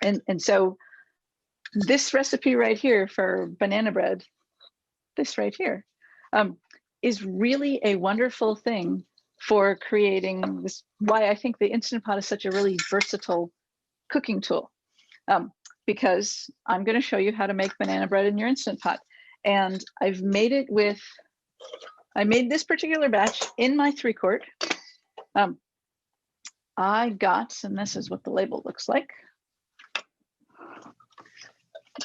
And so this recipe right here for banana bread, this right here, is really a wonderful thing for creating this, why I think the Instant Pot is such a really versatile cooking tool. Because I'm going to show you how to make banana bread in your Instant Pot. And I've made it with, I made this particular batch in my 3-quart. I got, and this is what the label looks like.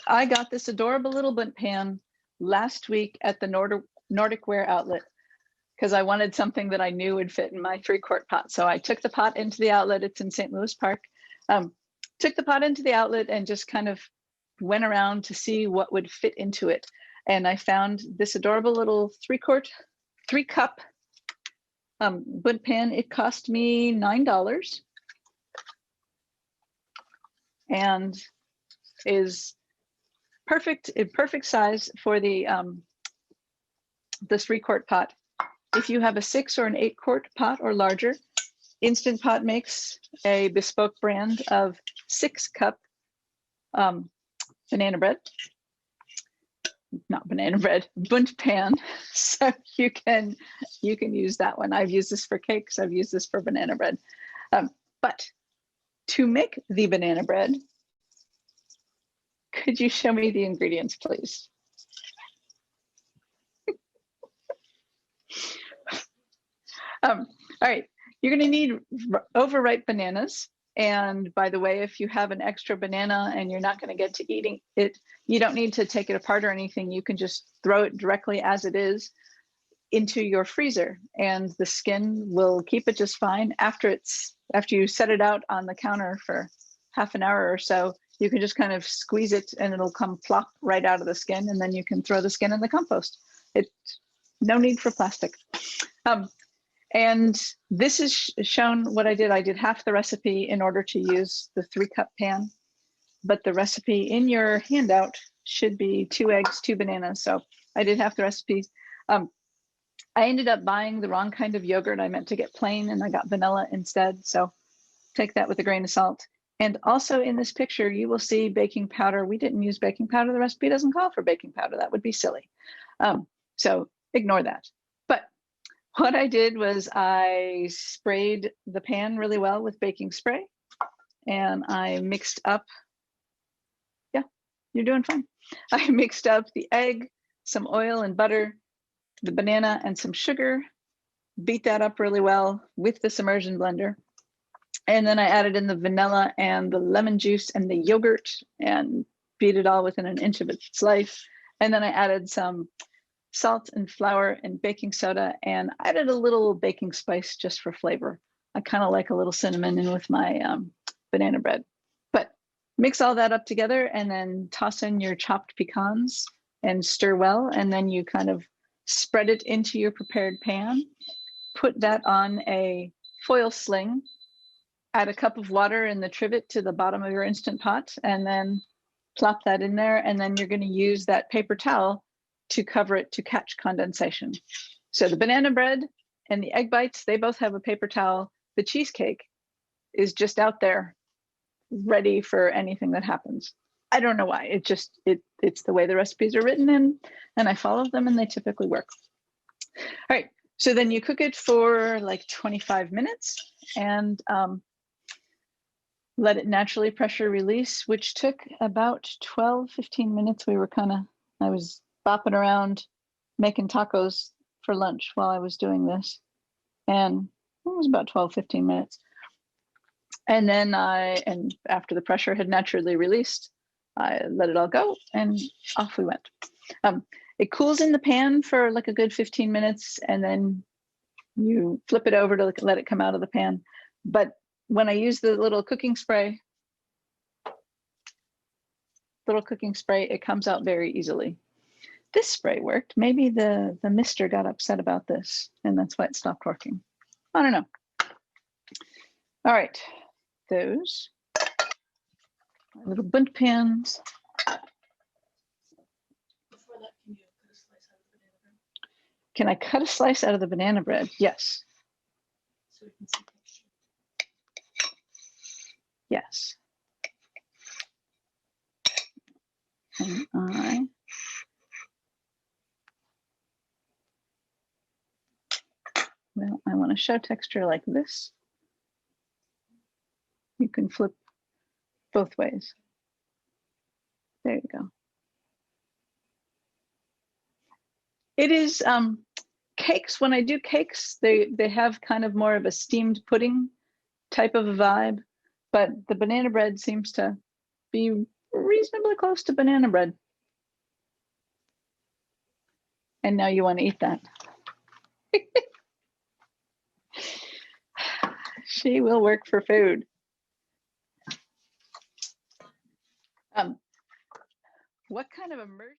I got this adorable little Bundt pan last week at the Nordic Ware outlet because I wanted something that I knew would fit in my 3-quart pot. So I took the pot into the outlet. It's in St. Louis Park. Took the pot into the outlet and just kind of went around to see what would fit into it. And I found this adorable little 3-cup Bundt pan. It cost me $9 and is perfect size for the 3-quart pot. If you have a 6 or an 8-quart pot or larger, Instant Pot makes a bespoke brand of 6-cup banana bread. Not banana bread, Bundt pan. So you can use that one. I've used this for cakes. I've used this for banana bread. But to make the banana bread, could you show me the ingredients, please? All right, you're going to need overripe bananas. And by the way, if you have an extra banana and you're not going to get to eating it, you don't need to take it apart or anything. You can just throw it directly as it is into your freezer, and the skin will keep it just fine. After you set it out on the counter for half an hour or so, you can just kind of squeeze it and it'll come plop right out of the skin, and then you can throw the skin in the compost. No need for plastic. And this is shown what I did. I did half the recipe in order to use the 3-cup pan, but the recipe in your handout should be 2 eggs, 2 bananas. So I did half the recipe. I ended up buying the wrong kind of yogurt. I meant to get plain and I got vanilla instead. So take that with a grain of salt. And also in this picture, you will see baking powder. We didn't use baking powder. The recipe doesn't call for baking powder. That would be silly. So ignore that. But what I did was I sprayed the pan really well with baking spray, and I mixed up, yeah, you're doing fine. I mixed up the egg, some oil and butter, the banana and some sugar, beat that up really well with this immersion blender. And then I added in the vanilla and the lemon juice and the yogurt and beat it all within an inch of its life. And then I added some salt and flour and baking soda, and I added a little baking spice just for flavor. I kind of like a little cinnamon in with my banana bread. But mix all that up together and then toss in your chopped pecans and stir well. And then you kind of spread it into your prepared pan, put that on a foil sling, add a cup of water in the trivet to the bottom of your Instant Pot, and then plop that in there. And then you're going to use that paper towel to cover it to catch condensation. So the banana bread and the egg bites, they both have a paper towel. The cheesecake is just out there ready for anything that happens. I don't know why. It's the way the recipes are written, and I follow them and they typically work. All right, so then you cook it for like 25 minutes and let it naturally pressure release, which took about 12-15 minutes. I was bopping around making tacos for lunch while I was doing this, and it was about 12-15 minutes. And then after the pressure had naturally released, I let it all go and off we went. It cools in the pan for like a good 15 minutes, and then you flip it over to let it come out of the pan. But when I use the little cooking spray, it comes out very easily. This spray worked. Maybe the mister got upset about this, and that's why it stopped working. I don't know. All right, those little Bundt pans. Before that, can you cut a slice out of the banana bread? Can I cut a slice out of the banana bread? Yes. So we can see texture. Yes. Can I? Well, I want to show texture like this. You can flip both ways. There you go. It is cakes. When I do cakes, they have kind of more of a steamed pudding type of a vibe, but the banana bread seems to be reasonably close to banana bread. And now you want to eat that. She will work for food. What kind of immersion?